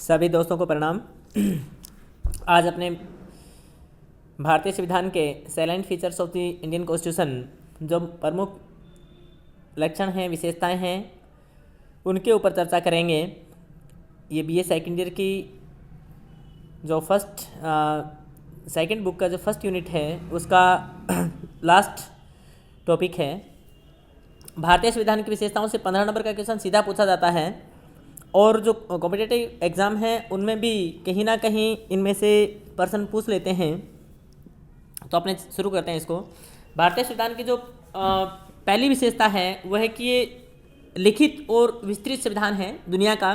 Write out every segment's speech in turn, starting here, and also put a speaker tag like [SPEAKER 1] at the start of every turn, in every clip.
[SPEAKER 1] सभी दोस्तों को प्रणाम। आज अपने भारतीय संविधान के salient features of the Indian constitution, जो प्रमुख लक्षण हैं, विशेषताएं हैं, उनके ऊपर चर्चा करेंगे। ये बीए सेकेंड ईयर की जो सेकेंड बुक का जो फर्स्ट यूनिट है उसका लास्ट टॉपिक है। भारतीय संविधान की विशेषताओं से 15 नंबर का क्वेश्चन सीधा पूछा जाता है और जो कॉम्पिटिटिव एग्ज़ाम है उनमें भी कहीं ना कहीं इनमें से प्रश्न पूछ लेते हैं। तो अपने शुरू करते हैं इसको। भारतीय संविधान की जो पहली विशेषता है वह है कि ये लिखित और विस्तृत संविधान है दुनिया का।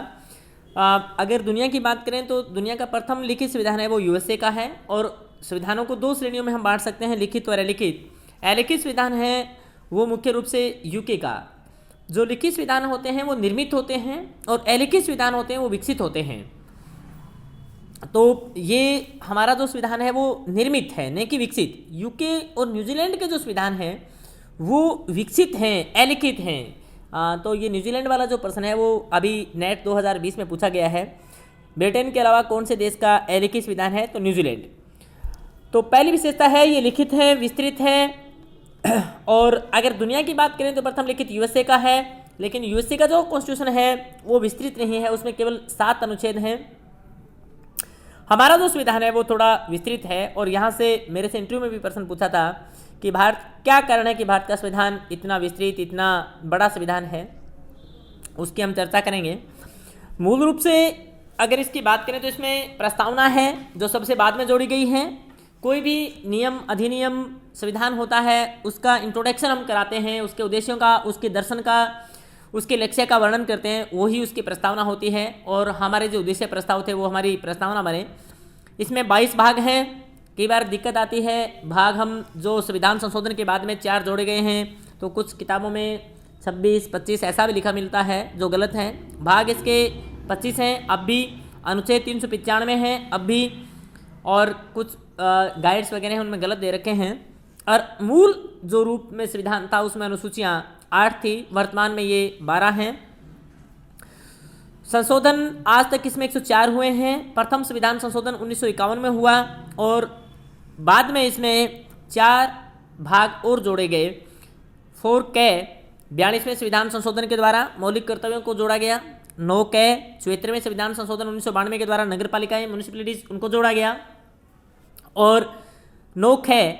[SPEAKER 1] अगर दुनिया की बात करें तो दुनिया का प्रथम लिखित संविधान है वो यूएसए का है। और संविधानों को दो श्रेणियों में हम बांट सकते हैं, लिखित और अलिखित। अलिखित संविधान है वो मुख्य रूप से यूके का। जो लिखित संविधान होते हैं वो निर्मित होते हैं और अलिखित संविधान होते हैं वो विकसित होते हैं। तो ये हमारा जो संविधान है वो निर्मित है, न कि विकसित। यूके और न्यूजीलैंड के जो संविधान है वो विकसित हैं, अलिखित हैं। तो ये न्यूजीलैंड वाला जो प्रश्न है वो अभी नेट 2020 में पूछा गया है। ब्रिटेन के अलावा कौन से देश का अलिखित संविधान है? तो न्यूजीलैंड। तो पहली विशेषता है ये लिखित है, विस्तृत है। और अगर दुनिया की बात करें तो प्रथम लिखित यूएसए का है, लेकिन यूएसए का जो कॉन्स्टिट्यूशन है वो विस्तृत नहीं है, उसमें केवल 7 अनुच्छेद हैं। हमारा जो संविधान है वो थोड़ा विस्तृत है। और यहाँ से मेरे से इंटरव्यू में भी प्रश्न पूछा था कि क्या कारण है कि भारत का संविधान इतना विस्तृत, इतना बड़ा संविधान है, उसकी हम चर्चा करेंगे। मूल रूप से अगर इसकी बात करें तो इसमें प्रस्तावना है जो सबसे बाद में जोड़ी गई है। कोई भी नियम, अधिनियम, संविधान होता है उसका इंट्रोडक्शन हम कराते हैं, उसके उद्देश्यों का, उसके दर्शन का, उसके लक्ष्य का वर्णन करते हैं, वही उसकी प्रस्तावना होती है। और हमारे जो उद्देश्य प्रस्ताव थे वो हमारी प्रस्तावना बने। इसमें 22 भाग हैं। कई बार दिक्कत आती है, भाग हम जो संविधान संशोधन के बाद में 4 जोड़े गए हैं, तो कुछ किताबों में 26, 25 ऐसा भी लिखा मिलता है जो गलत है। भाग इसके 25 हैं अब भी, अनुच्छेद 395 हैं अब भी, और कुछ गाइड्स वगैरह हैं उनमें गलत दे रखे हैं। और मूल जो रूप में संविधान था उसमें अनुसूचियाँ 8 थी, वर्तमान में ये 12 हैं। संशोधन आज तक इसमें 104 हुए हैं। प्रथम संविधान संशोधन 1951 में हुआ और बाद में इसमें 4 भाग और जोड़े गए। 4K 42वें संविधान संशोधन के द्वारा मौलिक कर्तव्यों को जोड़ा गया। 9K 74वें संविधान संशोधन 1992 के द्वारा नगर पालिकाएं, म्यूनिसिपैलिटीज, उनको जोड़ा गया। और 9K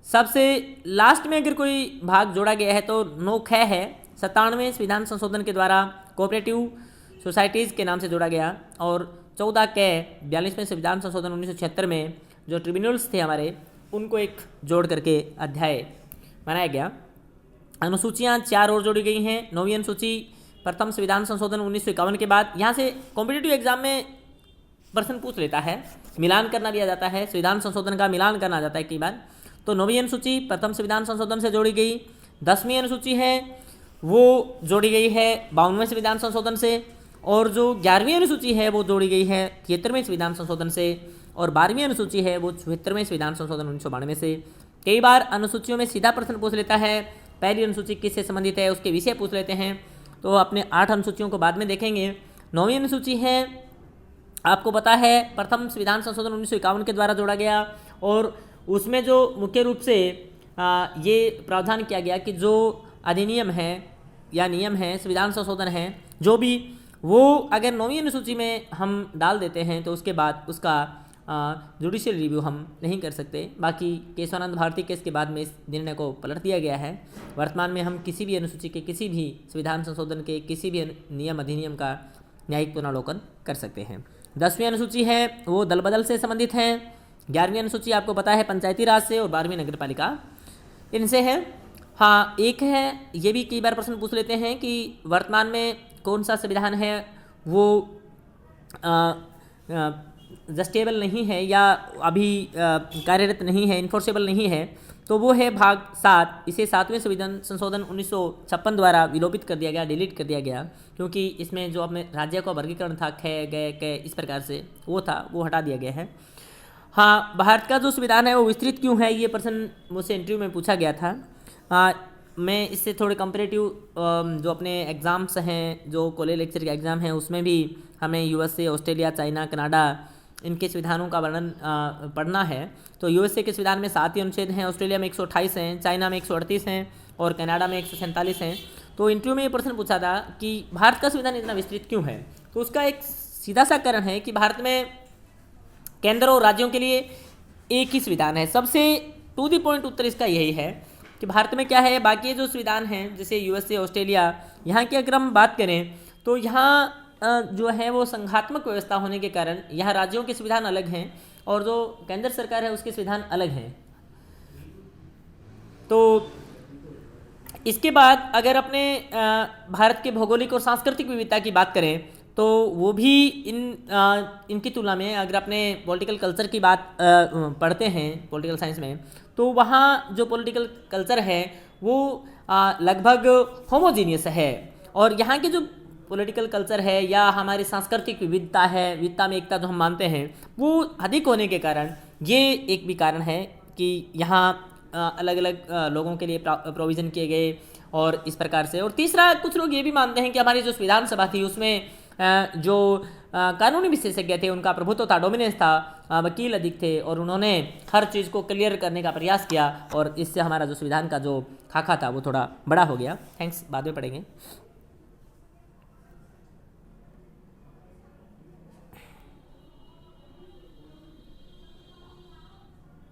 [SPEAKER 1] सबसे लास्ट में अगर कोई भाग जोड़ा गया है तो 9K है, 97वें संविधान संशोधन के द्वारा कोऑपरेटिव सोसाइटीज़ के नाम से जोड़ा गया। और 14K 42वें संविधान संशोधन 1976 में जो ट्रिब्यूनल्स थे हमारे, उनको एक जोड़ करके अध्याय बनाया गया। अनुसूचियाँ 4 और जोड़ी गई हैं। 9वीं अनुसूची प्रथम संविधान संशोधन 1951 के बाद। यहाँ से कॉम्पिटिटिव एग्जाम में प्रश्न पूछ लेता है, मिलान करना भी आ जाता है, संविधान संशोधन का मिलान करना आ जाता है कई बार। तो 9वीं अनुसूची प्रथम संविधान संशोधन से जोड़ी गई। 10वीं अनुसूची है वो जोड़ी गई है 52वें संविधान संशोधन से। और जो 11वीं अनुसूची है वो जोड़ी गई है 73वें संविधान संशोधन से। और 12वीं अनुसूची है वो 74वें संविधान संशोधन 1992 से। कई बार अनुसूचियों में सीधा प्रश्न पूछ लेता है, पहली अनुसूची किससे संबंधित है उसके विषय पूछ लेते हैं। तो अपने 8 अनुसूचियों को बाद में देखेंगे। 9वीं अनुसूची है, आपको पता है प्रथम संविधान संशोधन 1951 के द्वारा जोड़ा गया। और उसमें जो मुख्य रूप से ये प्रावधान किया गया कि जो अधिनियम है या नियम है, संविधान संशोधन है, जो भी वो अगर 9वीं अनुसूची में हम डाल देते हैं तो उसके बाद उसका जुडिशियल रिव्यू हम नहीं कर सकते। बाकी केशवानंद भारती केस के बाद में इस निर्णय को पलट दिया गया है। वर्तमान में हम किसी भी अनुसूची के, किसी भी संविधान संशोधन के, किसी भी नियम अधिनियम का न्यायिक पुनरावलोकन कर सकते हैं। 10वीं अनुसूची है वो दल बदल से संबंधित है। 11वीं अनुसूची आपको पता है पंचायती राज से। और 12वीं नगर पालिका इनसे है। हाँ, एक है ये भी कई बार प्रश्न पूछ लेते हैं कि वर्तमान में कौन सा संविधान है वो जस्टेबल नहीं है या अभी कार्यरत नहीं है, इन्फोर्सेबल नहीं है। तो वो है भाग 7। इसे 7वें संविधान संशोधन 1956 द्वारा विलोपित कर दिया गया, डिलीट कर दिया गया, क्योंकि इसमें जो अपने राज्य का वर्गीकरण था, ख, ग, क, इस प्रकार से वो था, वो हटा दिया गया है। हाँ, भारत का जो संविधान है वो विस्तृत क्यों है, ये प्रश्न मुझसे इंटरव्यू में पूछा गया था। मैं इससे थोड़े कंपेरेटिव जो अपने एग्ज़ाम्स हैं, जो कॉलेज लेक्चर के एग्ज़ाम हैं, उसमें भी हमें यूएसए, ऑस्ट्रेलिया, चाइना, कनाडा इनके संविधानों का वर्णन पढ़ना है। तो यूएसए के संविधान में 7 ही अनुच्छेद हैं, ऑस्ट्रेलिया में 128 हैं, चाइना में 138 हैं और कनाडा में 147 हैं। तो इंटरव्यू में ये प्रश्न पूछा था कि भारत का संविधान इतना विस्तृत क्यों है। तो उसका एक सीधा सा कारण है कि भारत में केंद्र और राज्यों के लिए एक ही संविधान है। सबसे टू द पॉइंट उत्तर इसका यही है कि भारत में क्या है, बाकी जो संविधान हैं जैसे यूएसए, ऑस्ट्रेलिया, यहाँ की अगर हम बात करें तो यहाँ जो है वो संघात्मक व्यवस्था होने के कारण यहाँ राज्यों के संविधान अलग हैं और जो केंद्र सरकार है उसके संविधान अलग हैं। तो इसके बाद अगर अपने भारत के भौगोलिक और सांस्कृतिक विविधता की बात करें तो वो भी इनकी तुलना में अगर अपने पॉलिटिकल कल्चर की बात पढ़ते हैं पॉलिटिकल साइंस में, तो वहाँ जो पॉलिटिकल कल्चर है वो लगभग होमोजीनियस है। और यहाँ के जो पॉलिटिकल कल्चर है या हमारी सांस्कृतिक विविधता है, विविधता में एकता जो हम मानते हैं, वो अधिक होने के कारण ये एक भी कारण है कि यहाँ अलग अलग लोगों के लिए प्रोविज़न किए गए और इस प्रकार से। और तीसरा, कुछ लोग ये भी मानते हैं कि हमारी जो संविधान सभा थी उसमें जो कानूनी विशेषज्ञ थे उनका प्रभुत्व था, डोमिनेंस था, वकील अधिक थे और उन्होंने हर चीज़ को क्लियर करने का प्रयास किया और इससे हमारा जो संविधान का जो खाका था वो थोड़ा बड़ा हो गया। थैंक्स, बाद में पढ़ेंगे।